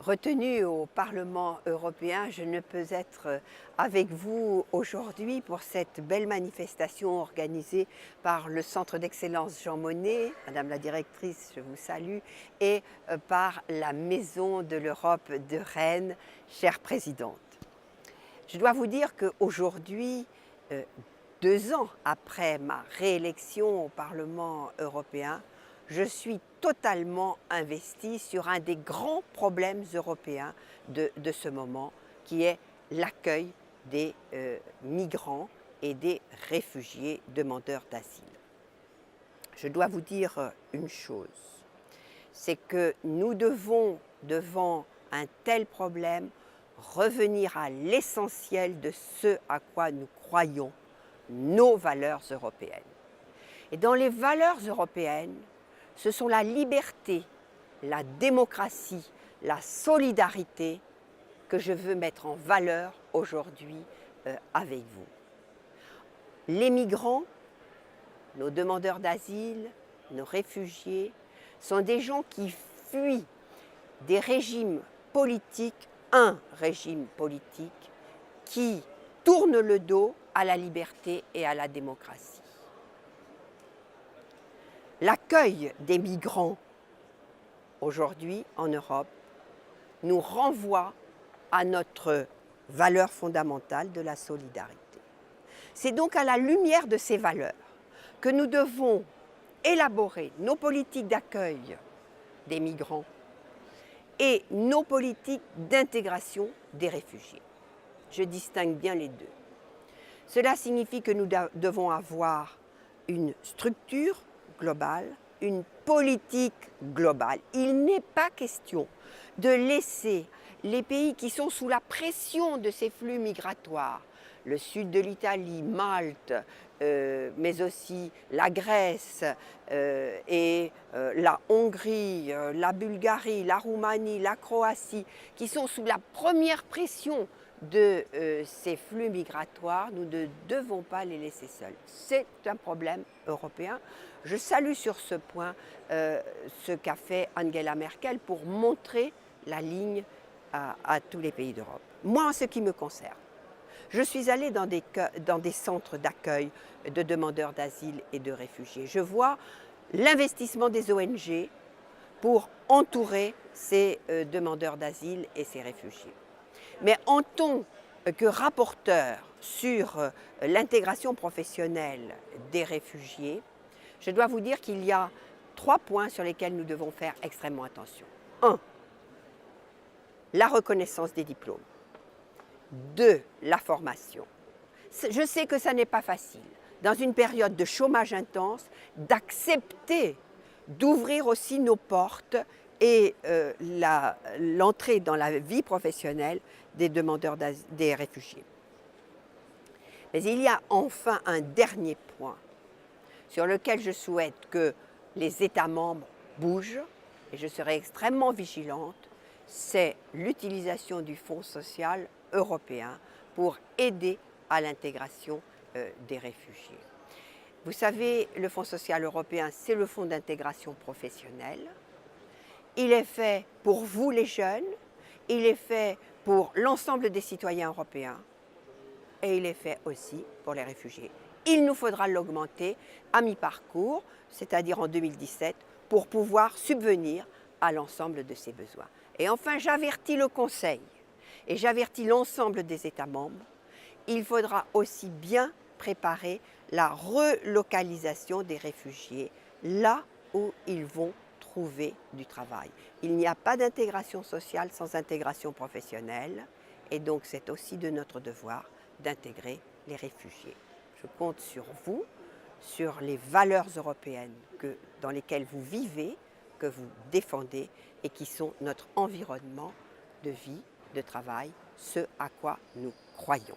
Retenue au Parlement européen, je ne peux être avec vous aujourd'hui pour cette belle manifestation organisée par le Centre d'excellence Jean Monnet, Madame la directrice, je vous salue, et par la Maison de l'Europe de Rennes, chère présidente. Je dois vous dire qu'aujourd'hui, 2 ans après ma réélection au Parlement européen, je suis totalement investie sur un des grands problèmes européens de ce moment, qui est l'accueil des migrants et des réfugiés demandeurs d'asile. Je dois vous dire une chose, c'est que nous devons, devant un tel problème, revenir à l'essentiel de ce à quoi nous croyons, nos valeurs européennes. Et dans les valeurs européennes, ce sont la liberté, la démocratie, la solidarité que je veux mettre en valeur aujourd'hui avec vous. Les migrants, nos demandeurs d'asile, nos réfugiés, sont des gens qui fuient des régimes politiques, un régime politique qui tourne le dos à la liberté et à la démocratie. L'accueil des migrants aujourd'hui en Europe nous renvoie à notre valeur fondamentale de la solidarité. C'est donc à la lumière de ces valeurs que nous devons élaborer nos politiques d'accueil des migrants et nos politiques d'intégration des réfugiés. Je distingue bien les deux. Cela signifie que nous devons avoir une structure globale, une politique globale. Il n'est pas question de laisser les pays qui sont sous la pression de ces flux migratoires, le sud de l'Italie, Malte, mais aussi la Grèce et la Hongrie, la Bulgarie, la Roumanie, la Croatie, qui sont sous la première pression de ces flux migratoires, nous ne devons pas les laisser seuls. C'est un problème européen. Je salue sur ce point ce qu'a fait Angela Merkel pour montrer la ligne à tous les pays d'Europe. Moi, en ce qui me concerne, je suis allée dans des centres d'accueil de demandeurs d'asile et de réfugiés. Je vois l'investissement des ONG pour entourer ces demandeurs d'asile et ces réfugiés. Mais en tant que rapporteur sur l'intégration professionnelle des réfugiés, je dois vous dire qu'il y a 3 points sur lesquels nous devons faire extrêmement attention. 1. La reconnaissance des diplômes. 2. La formation. Je sais que ça n'est pas facile, dans une période de chômage intense, d'accepter d'ouvrir aussi nos portes et l'entrée dans la vie professionnelle des demandeurs des réfugiés. Mais il y a enfin un dernier point sur lequel je souhaite que les États membres bougent, et je serai extrêmement vigilante, c'est l'utilisation du Fonds social européen pour aider à l'intégration des réfugiés. Vous savez, le Fonds social européen, c'est le fonds d'intégration professionnelle. Il est fait pour vous les jeunes, il est fait pour l'ensemble des citoyens européens et il est fait aussi pour les réfugiés. Il nous faudra l'augmenter à mi-parcours, c'est-à-dire en 2017, pour pouvoir subvenir à l'ensemble de ces besoins. Et enfin, j'avertis le Conseil et j'avertis l'ensemble des États membres, il faudra aussi bien préparer la relocalisation des réfugiés là où ils vont trouver du travail. Il n'y a pas d'intégration sociale sans intégration professionnelle et donc c'est aussi de notre devoir d'intégrer les réfugiés. Je compte sur vous, sur les valeurs européennes dans lesquelles vous vivez, que vous défendez et qui sont notre environnement de vie, de travail, ce à quoi nous croyons.